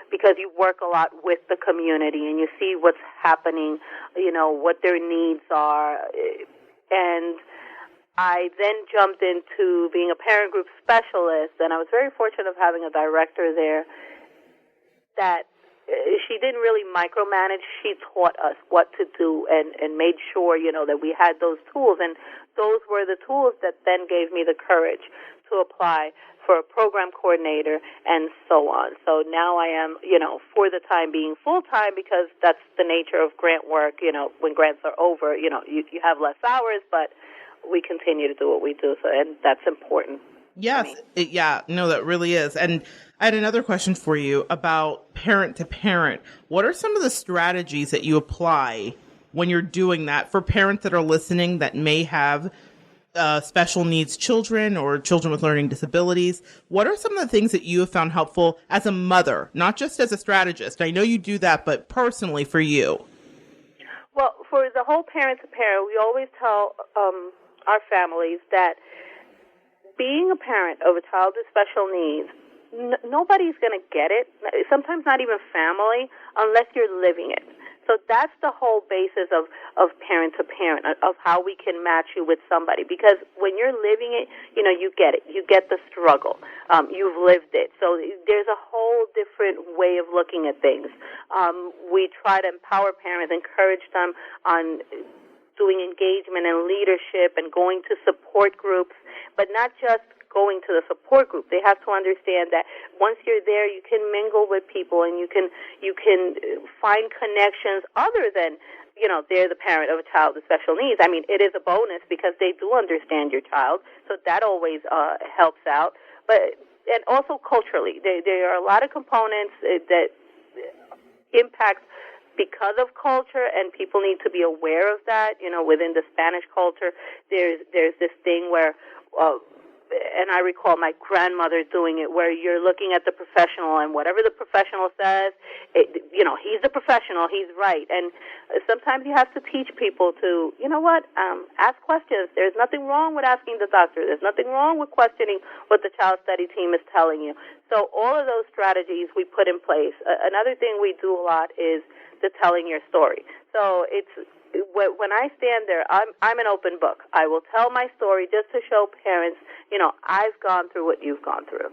because you work a lot with the community and you see what's happening, what their needs are. And I then jumped into being a parent group specialist, and I was very fortunate of having a director there that she didn't really micromanage. She taught us what to do and made sure, that we had those tools. And those were the tools that then gave me the courage to apply for a program coordinator and so on. So now I am, for the time being full-time, because that's the nature of grant work. When grants are over, you have less hours, but we continue to do what we do. So, and that's important. Yes. That really is. And I had another question for you about parent to parent. What are some of the strategies that you apply when you're doing that for parents that are listening that may have special needs children or children with learning disabilities? What are some of the things that you have found helpful as a mother, not just as a strategist? I know you do that, but personally for you. Well, for the whole parent to parent, we always tell our families that being a parent of a child with special needs, nobody's going to get it, sometimes not even family, unless you're living it. So that's the whole basis of parent to parent, of how we can match you with somebody. Because when you're living it, you get it. You get the struggle. You've lived it. So there's a whole different way of looking at things. We try to empower parents, encourage them on doing engagement and leadership and going to support groups, but not just going to the support group. They have to understand that once you're there, you can mingle with people and you can find connections other than, they're the parent of a child with special needs. I mean, it is a bonus because they do understand your child, so that always helps out. And also culturally, there are a lot of components that impact because of culture, and people need to be aware of that. Within the Spanish culture, there's this thing where, and I recall my grandmother doing it, where you're looking at the professional, and whatever the professional says, he's the professional, he's right. And sometimes you have to teach people to, ask questions. There's nothing wrong with asking the doctor. There's nothing wrong with questioning what the child study team is telling you. So all of those strategies we put in place. Another thing we do a lot is the telling your story. So it's when I stand there, I'm an open book. I will tell my story just to show parents, I've gone through what you've gone through.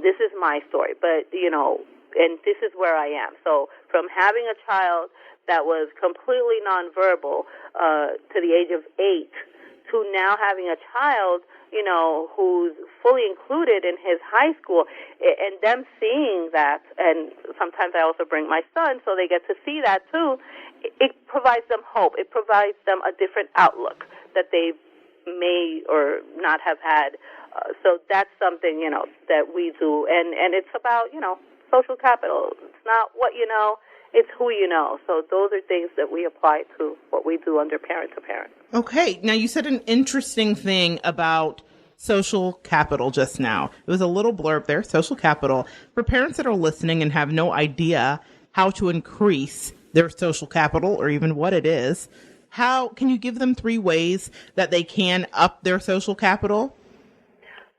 This is my story, but and this is where I am. So from having a child that was completely nonverbal to the age of 8, to now having a child, who's fully included in his high school, and them seeing that, and sometimes I also bring my son so they get to see that too, it provides them hope. It provides them a different outlook that they may or not have had. So that's something, that we do. And it's about, social capital. It's not what you know, it's who you know. So those are things that we apply to what we do under parent to parent. Okay. Now, you said an interesting thing about social capital just now. It was a little blurb there, social capital. For parents that are listening and have no idea how to increase their social capital or even what it is, how can you give them 3 ways that they can up their social capital?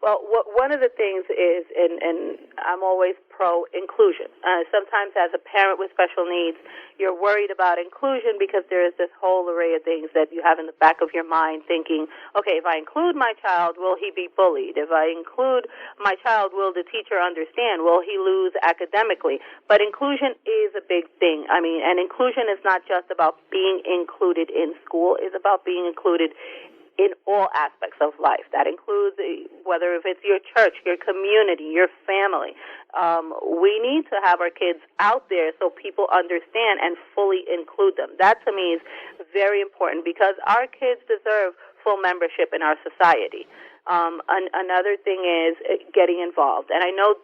Well, one of the things is, and I'm always pro-inclusion. Sometimes as a parent with special needs, you're worried about inclusion because there is this whole array of things that you have in the back of your mind thinking, okay, if I include my child, will he be bullied? If I include my child, will the teacher understand? Will he lose academically? But inclusion is a big thing. I mean, and inclusion is not just about being included in school. It's about being included in all aspects of life. That includes whether if it's your church, your community, your family. We need to have our kids out there so people understand and fully include them. That to me is very important because our kids deserve full membership in our society. Another thing is getting involved. And I know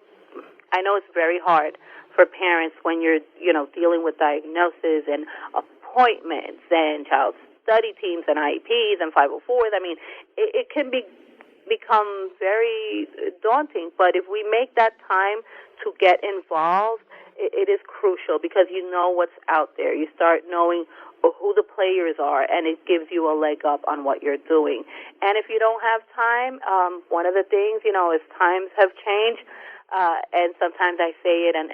it's very hard for parents when you're, dealing with diagnosis and appointments and child study teams and IEPs and 504s. I mean, it can become very daunting, but if we make that time to get involved, it is crucial because you know what's out there. You start knowing who the players are, and it gives you a leg up on what you're doing. And if you don't have time, one of the things, as times have changed, And sometimes I say it, and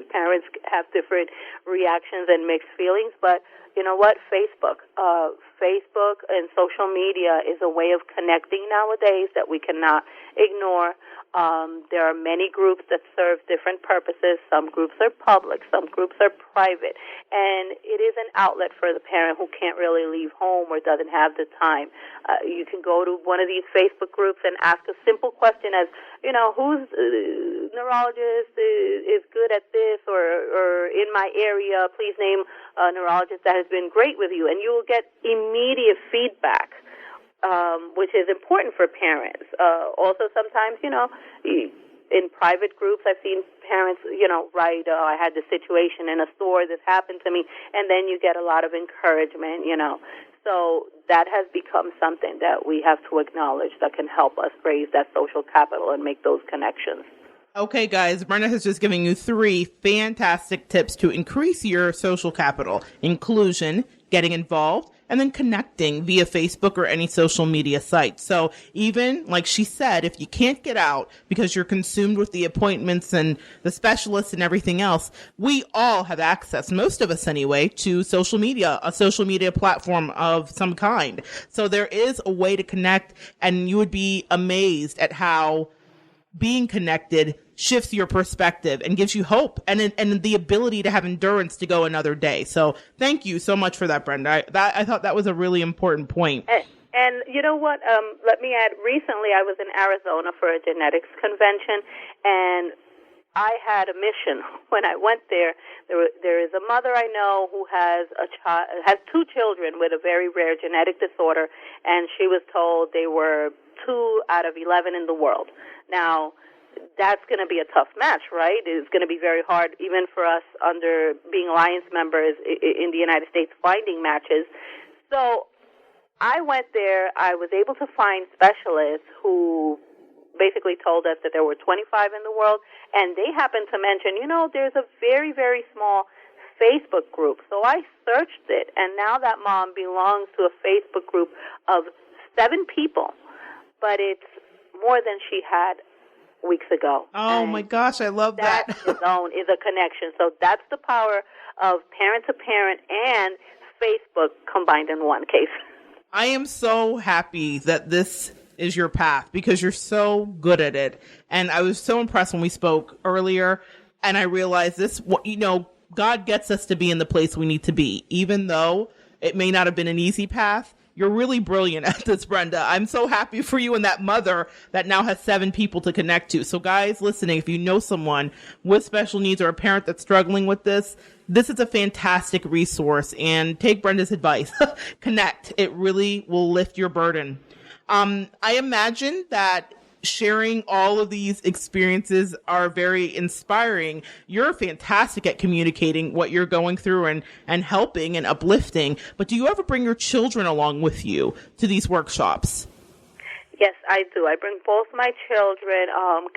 parents have different reactions and mixed feelings. But you know what? Facebook and social media is a way of connecting nowadays that we cannot ignore. There are many groups that serve different purposes. Some groups are public, some groups are private, and it is an outlet for the parent who can't really leave home or doesn't have the time. You can go to one of these Facebook groups and ask a simple question as, whose neurologist is good at this, or in my area, please name a neurologist that has been great with you, and you will get immediate feedback. Which is important for parents. Also, sometimes, in private groups, I've seen parents, write, I had this situation in a store, this happened to me, and then you get a lot of encouragement, So that has become something that we have to acknowledge that can help us raise that social capital and make those connections. Okay, guys, Brenda has just given you 3 fantastic tips to increase your social capital: inclusion, getting involved, and then connecting via Facebook or any social media site. So even, like she said, if you can't get out because you're consumed with the appointments and the specialists and everything else, we all have access, most of us anyway, to social media, a social media platform of some kind. So there is a way to connect, and you would be amazed at how being connected shifts your perspective and gives you hope and the ability to have endurance to go another day. So thank you so much for that, Brenda. I thought that was a really important point. And you know what? Let me add, recently I was in Arizona for a genetics convention, and I had a mission when I went there. There is a mother I know who has has 2 children with a very rare genetic disorder, and she was told they were 2 out of 11 in the world. Now, that's going to be a tough match, right? It's going to be very hard, even for us under being alliance members in the United States, finding matches. So I went there. I was able to find specialists who basically told us that there were 25 in the world, and they happened to mention, there's a very, very small Facebook group. So I searched it, and now that mom belongs to a Facebook group of 7 people, but it's more than she had weeks ago. Oh, my gosh, I love that. That alone is a connection. So that's the power of parent to parent and Facebook combined in one case. I am so happy that this is your path because you're so good at it. And I was so impressed when we spoke earlier, and I realized this, God gets us to be in the place we need to be, even though it may not have been an easy path. You're really brilliant at this, Brenda. I'm so happy for you and that mother that now has 7 people to connect to. So guys listening, if you know someone with special needs or a parent that's struggling with this is a fantastic resource, and take Brenda's advice. Connect. It really will lift your burden. I imagine that sharing all of these experiences are very inspiring. You're fantastic at communicating what you're going through and helping and uplifting. But do you ever bring your children along with you to these workshops? Yes, I do. I bring both my children.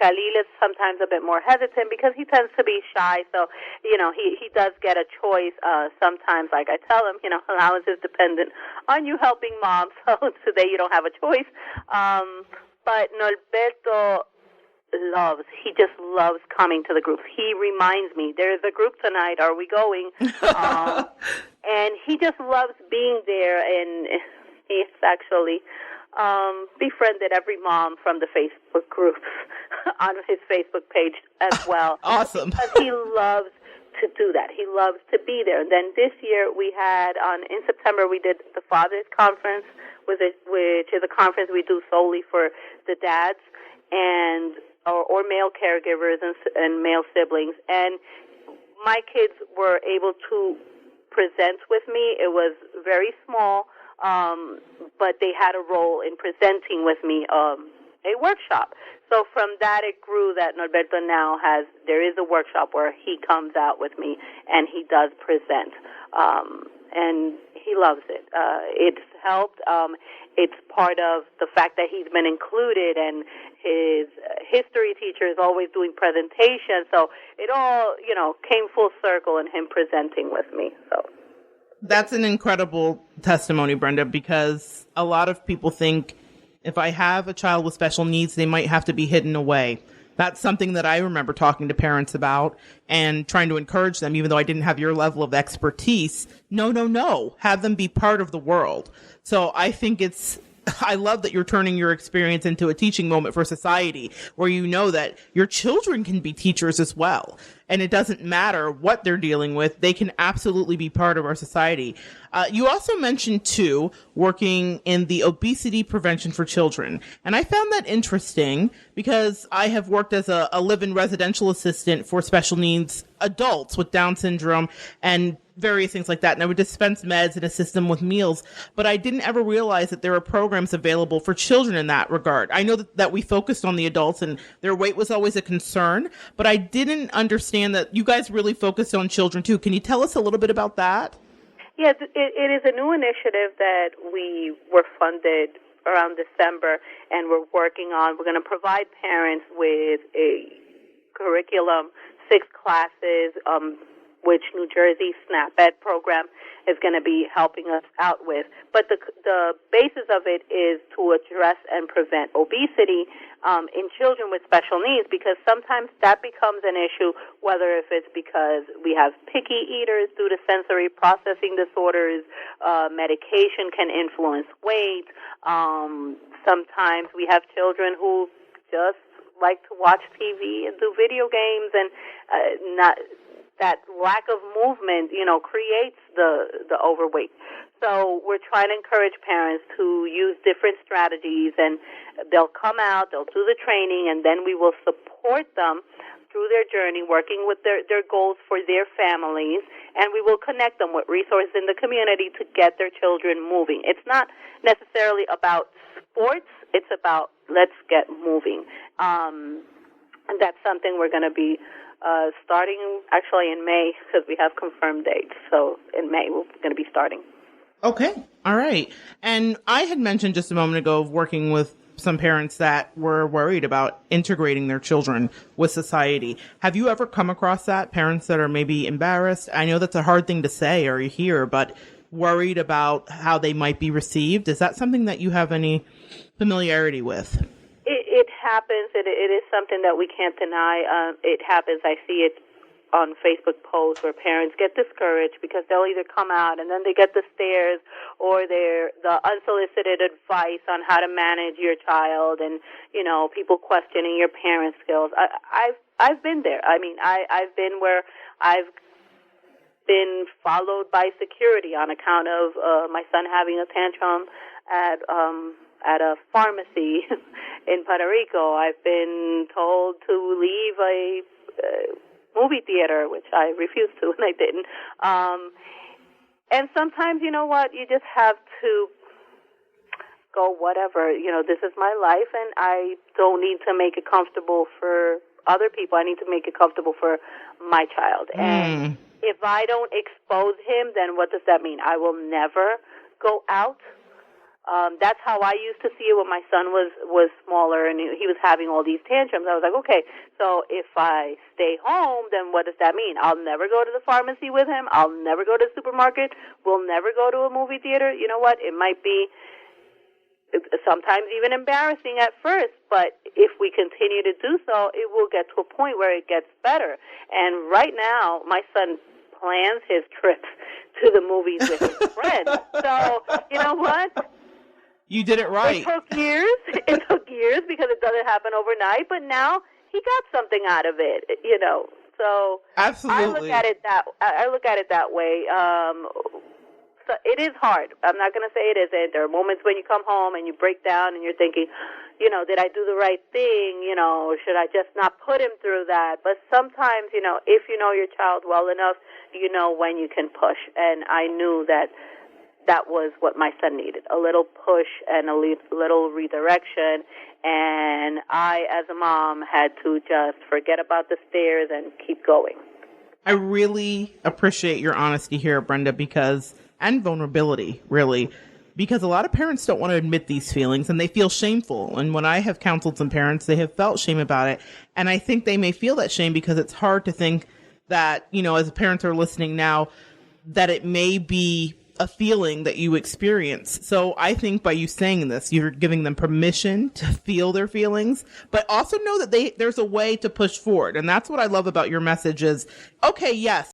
Khalil is sometimes a bit more hesitant because he tends to be shy. So, he does get a choice. Sometimes, like I tell him, allowance is dependent on you helping mom. So today you don't have a choice. But Norberto he just loves coming to the groups. He reminds me, there's a group tonight, are we going? And he just loves being there, and he's actually befriended every mom from the Facebook groups on his Facebook page as well. Awesome. Because he loves to do that. He loves to be there. And then this year we had, in September, we did the Father's Conference, which is a conference we do solely for the dads and or male caregivers and male siblings. And my kids were able to present with me. It was very small, but they had a role in presenting with me a workshop. So from that it grew that Norberto now there is a workshop where he comes out with me and he does present. And he loves it. It's helped. It's part of the fact that he's been included, and his history teacher is always doing presentations. So it all, came full circle in him presenting with me. So that's an incredible testimony, Brenda, because a lot of people think if I have a child with special needs, they might have to be hidden away. That's something that I remember talking to parents about and trying to encourage them, even though I didn't have your level of expertise. No. Have them be part of the world. So I think I love that you're turning your experience into a teaching moment for society, where you know that your children can be teachers as well. And it doesn't matter what they're dealing with. They can absolutely be part of our society. You also mentioned, too, working in the obesity prevention for children. And I found that interesting because I have worked as a live-in residential assistant for special needs adults with Down syndrome and various things like that. And I would dispense meds and assist them with meals. But I didn't ever realize that there are programs available for children in that regard. I know that we focused on the adults and their weight was always a concern, but I didn't understand that you guys really focused on children too. Can you tell us a little bit about that? Yes, it is a new initiative that we were funded around December, and we're working on. We're going to provide parents with a curriculum, 6 classes, which New Jersey SNAP Ed program is going to be helping us out with. But the basis of it is to address and prevent obesity in children with special needs, because sometimes that becomes an issue, whether if it's because we have picky eaters due to sensory processing disorders, medication can influence weight. Sometimes we have children who just like to watch TV and do video games, and that lack of movement, creates the overweight. So we're trying to encourage parents to use different strategies, and they'll come out, they'll do the training, and then we will support them through their journey, working with their goals for their families, and we will connect them with resources in the community to get their children moving. It's not necessarily about sports, it's about let's get moving. And that's something we're going to be starting actually in May, because we have confirmed dates. So in May, we're going to be starting. Okay. All right. And I had mentioned just a moment ago of working with some parents that were worried about integrating their children with society. Have you ever come across that? Parents that are maybe embarrassed? I know that's a hard thing to say or hear, but worried about how they might be received. Is that something that you have any familiarity with? It happens. It is something that we can't deny. It happens. I see it on Facebook posts where parents get discouraged because they'll either come out and then they get the stares or the unsolicited advice on how to manage your child, and people questioning your parent skills. I've been there. I mean, I've been where I've been followed by security on account of my son having a tantrum at a pharmacy in Puerto Rico. I've been told to leave a movie theater, which I refused to, and I didn't. And sometimes, you know what, you just have to go, whatever, this is my life, and I don't need to make it comfortable for other people. I need to make it comfortable for my child. And if I don't expose him, then what does that mean? I will never go out. That's how I used to see it when my son was smaller and he was having all these tantrums. I was like, okay, so if I stay home, then what does that mean? I'll never go to the pharmacy with him. I'll never go to the supermarket. We'll never go to a movie theater. You know what? It might be sometimes even embarrassing at first, but if we continue to do so, it will get to a point where it gets better. And right now, my son plans his trips to the movies with his friends. So, you know what? You did it right. It took years. It took years because it doesn't happen overnight, but now he got something out of it, So absolutely. I look at it that way. So it is hard. I'm not going to say it isn't. There are moments when you come home and you break down and you're thinking, did I do the right thing? Should I just not put him through that? But sometimes, if you know your child well enough, you know when you can push. And I knew that was what my son needed, a little push and a little redirection. And I, as a mom, had to just forget about the stares and keep going. I really appreciate your honesty here, Brenda, and vulnerability, really, because a lot of parents don't want to admit these feelings and they feel shameful. And when I have counseled some parents, they have felt shame about it. And I think they may feel that shame because it's hard to think that, as parents are listening now, that it may be a feeling that you experience. So I think by you saying this, you're giving them permission to feel their feelings, but also know that there's a way to push forward. And that's what I love about your message is, okay, yes,